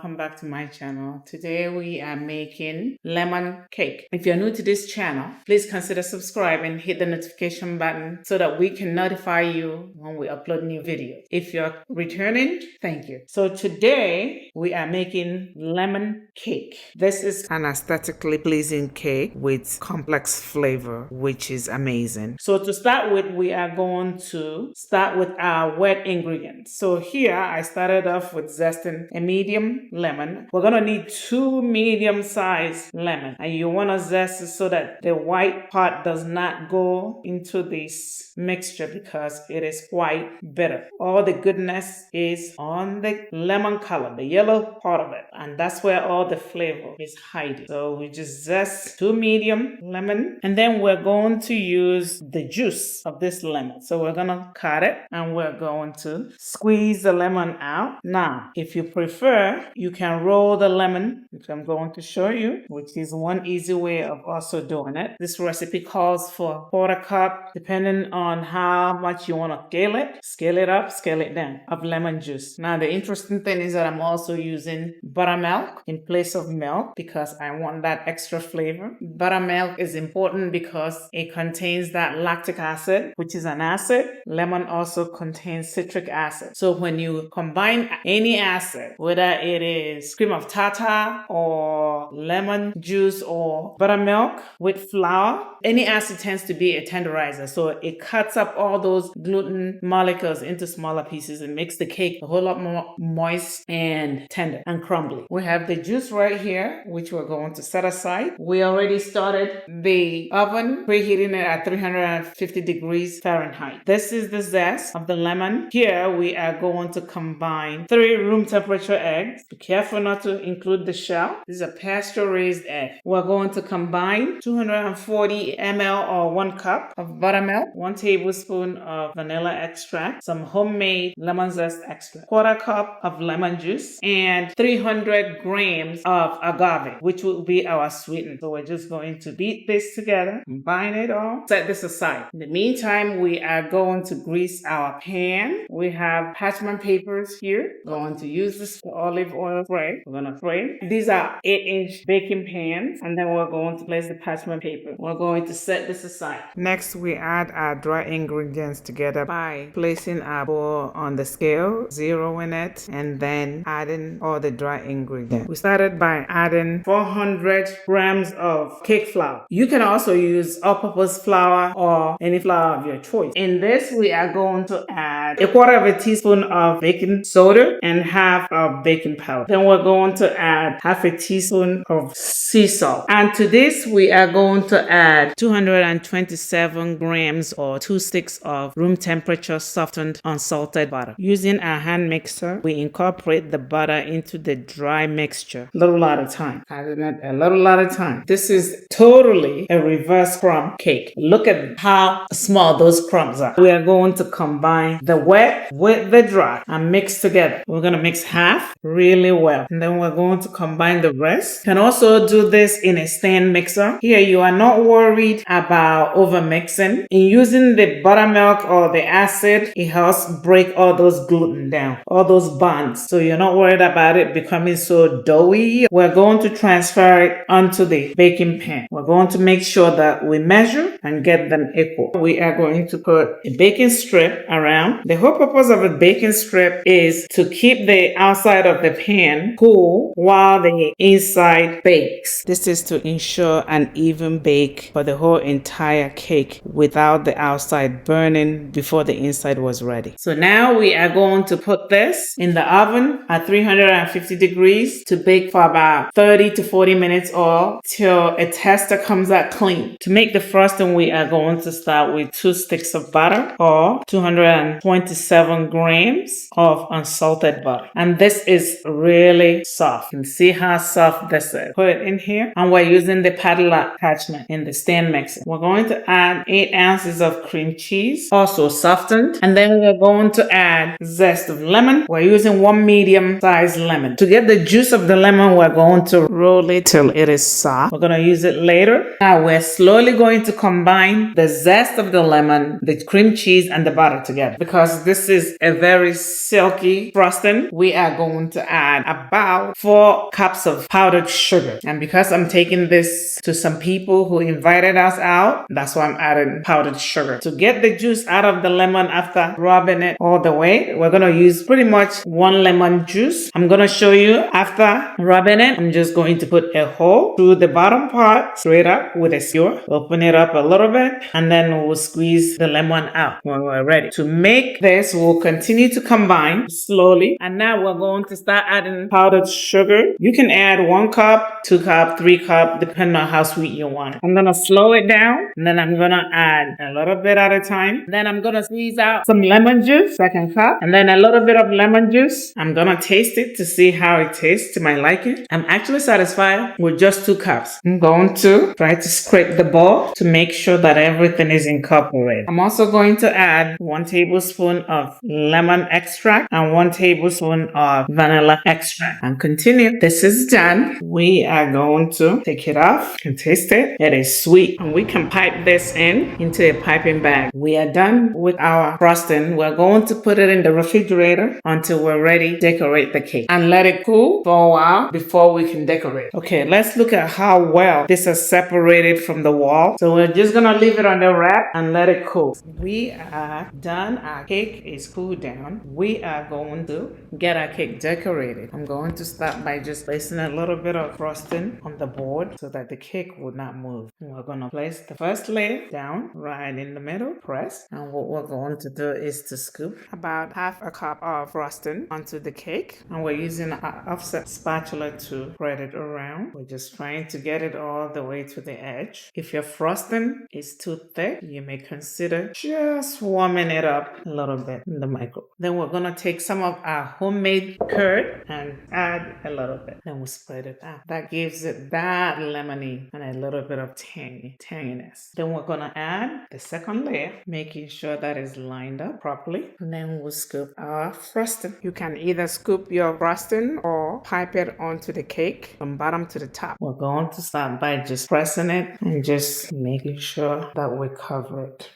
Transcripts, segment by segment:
welcome back to my channel. Today we are making lemon cake. If you're new to this channel, please consider subscribing and hit the notification button so that we can notify you when we upload new videos. If you're returning, thank you. So today we are making lemon cake. This is an aesthetically pleasing cake with complex flavor, which is amazing. So to start with, we are going to start with our wet ingredients. So here I started off with zesting a medium lemon. We're gonna need 2 medium-sized lemon, and you want to zest it so that the white part does not go into this mixture because it is quite bitter. All the goodness is on the lemon color, the yellow part of it, and that's where all the flavor is hiding. So we just zest 2 medium lemon, and then we're going to use the juice of this lemon. So we're gonna cut it and we're going to squeeze the lemon out. Now, if you prefer, you can roll the lemon, which I'm going to show you, which is one easy way of also doing it. This recipe calls for 1/4 cup, depending on how much you want to scale it up, scale it down, of lemon juice. Now, the interesting thing is that I'm also using buttermilk in place of milk because I want that extra flavor. Buttermilk is important because it contains that lactic acid, which is an acid. Lemon also contains citric acid. So when you combine any acid, whether it is cream of tartar or lemon juice or buttermilk with flour, any acid tends to be a tenderizer. So it cuts up all those gluten molecules into smaller pieces and makes the cake a whole lot more moist and tender and crumbly. We have the juice right here, which we're going to set aside. We already started the oven, preheating it at 350 degrees Fahrenheit. This is the zest of the lemon. Here we are going to combine 3 room temperature eggs. Be careful not to include the shell. This is a pasture raised egg. We're going to combine 240 ml or 1 cup of buttermilk, 1 tablespoon of vanilla extract, some homemade lemon zest extract, 1/4 cup of lemon juice, and 300 grams of agave, which will be our sweetener. So we're just going to beat this together, combine it all, set this aside. In the meantime, we are going to grease our pan. We have parchment papers here. We're going to use this olive oil spray. We're going to spray. These are 8-inch baking pans, and then we're going to place the parchment paper. We're going to set this aside. Next, we add our dry ingredients together by placing our bowl on the scale, zeroing it, and then adding all the dry ingredients. We started by adding 400 grams of cake flour. You can also use all-purpose flour or any flour of your choice. In this, we are going to add 1/4 teaspoon of baking soda and half of baking powder. Then we're going to add 1/2 teaspoon of sea salt. And to this, we are going to add 227 grams or 2 sticks of room temperature softened unsalted butter. Using our hand mixer, we incorporate the butter into the dry mixture a little at a time. Adding it a little at a time. This is totally a reverse crumb cake. Look at how small those crumbs are. We are going to combine the wet with the dry and mix together. We're going to mix half really well, and then we're going to combine the rest. You can also do this in a stand mixer. Here you are not worried about over mixing. In using the buttermilk or the acid, it helps break all those gluten down, all those bonds. So you're not worried about it becoming so doughy. We're going to transfer it onto the baking pan. We're going to make sure that we measure and get them equal. We are going to put a baking strip around. The whole purpose of a baking strip is to keep the outside of the pan cool while the inside bakes. This is to ensure an even bake for the whole entire cake without the outside burning before the inside was ready. So now we are going to put this in the oven at 350 degrees to bake for about 30 to 40 minutes or till a tester comes out clean. To make the frosting, we are going to start with 2 sticks of butter or 227 grams of unsalted butter. And this is really soft. You can see how soft this is. Put it in here, and we're using the paddle attachment in the stand mixer. We're going to add 8 ounces of cream cheese, also softened, and then we're going to add zest of lemon. We're using 1 medium-sized lemon. To get the juice of the lemon lemon, we're going to roll it till it is soft. We're going to use it later. Now we're slowly going to combine the zest of the lemon, the cream cheese, and the butter together. Because this is a very silky frosting, we are going to add about 4 cups of powdered sugar. And because I'm taking this to some people who invited us out, that's why I'm adding powdered sugar. To get the juice out of the lemon after rubbing it all the way, we're going to use pretty much 1 lemon juice. I'm going to show you after rubbing it. I'm just going to put a hole through the bottom part straight up with a skewer. Open it up a little bit and then we'll squeeze the lemon out when we're ready. To make this, we'll continue to combine slowly. And now we're going to start adding powdered sugar. You can add 1 cup, 2 cup, 3 cup, depending on how sweet you want it. I'm going to slow it down and then I'm going to add a little bit at a time. Then I'm going to squeeze out some lemon juice, 2nd cup, and then a little bit of lemon juice. I'm going to taste it to see how it tastes to my liking. I'm actually satisfied with just 2 cups. I'm going to try to scrape the bowl to make sure that everything is incorporated. I'm also going to add 1 tablespoon of lemon extract and 1 tablespoon of vanilla extract and continue. This is done. We are going to take it off and taste it. It is sweet and we can pipe this into a piping bag. We are done with our frosting. We're going to put it in the refrigerator until we're ready to decorate the cake and let it cool for a while before we can decorate. Okay, let's look at how well this is separated from the wall. So we're just gonna leave it on the wrap and let it cool. We are done. Our cake is cooled down. We are going to get our cake decorated. I'm going to start by just placing a little bit of frosting on the board so that the cake would not move. We're gonna place the first layer down right in the middle, press, and what we're going to do is to scoop about 1/2 cup of frosting onto the cake, and we're using an offset spatula to spread it around. We're just trying to get it all the way to the edge. If your frosting is too thick, you may consider just warming it up a little bit in the microwave. Then we're gonna take some of our homemade curd and add a little bit. Then we'll spread it out. That gives it that lemony and a little bit of tanginess. Then we're gonna add the second layer, making sure that is lined up properly. And then we'll scoop our frosting. You can either scoop your frosting or pipe it onto the cake from bottom to the top. We're going to start by just pressing it and just making sure that we cover it.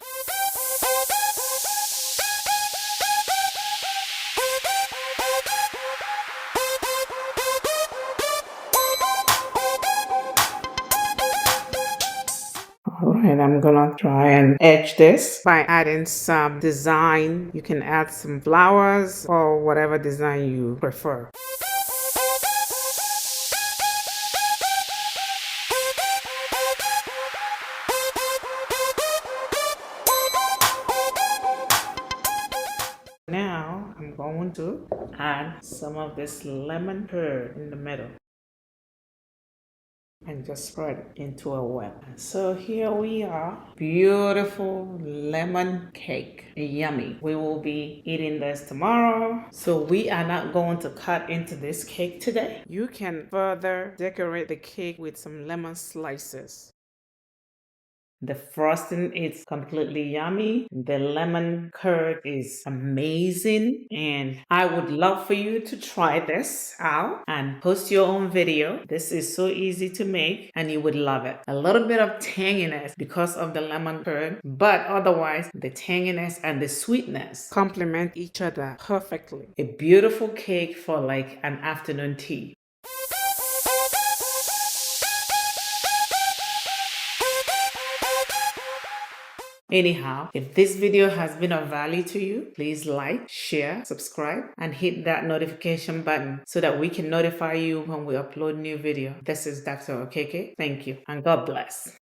Alright, I'm gonna try and edge this by adding some design. You can add some flowers or whatever design you prefer. Now I'm going to add some of this lemon curd in the middle and just spread it into a web. So here we are, beautiful lemon cake, yummy. We will be eating this tomorrow, so we are not going to cut into this cake today. You can further decorate the cake with some lemon slices. The frosting is completely yummy. The lemon curd is amazing. And I would love for you to try this out and post your own video. This is so easy to make and you would love it. A little bit of tanginess because of the lemon curd, but otherwise the tanginess and the sweetness complement each other perfectly. A beautiful cake for like an afternoon tea. Anyhow, if this video has been of value to you, please like, share, subscribe, and hit that notification button so that we can notify you when we upload new video. This is Dr. Okeke. Thank you, and God bless.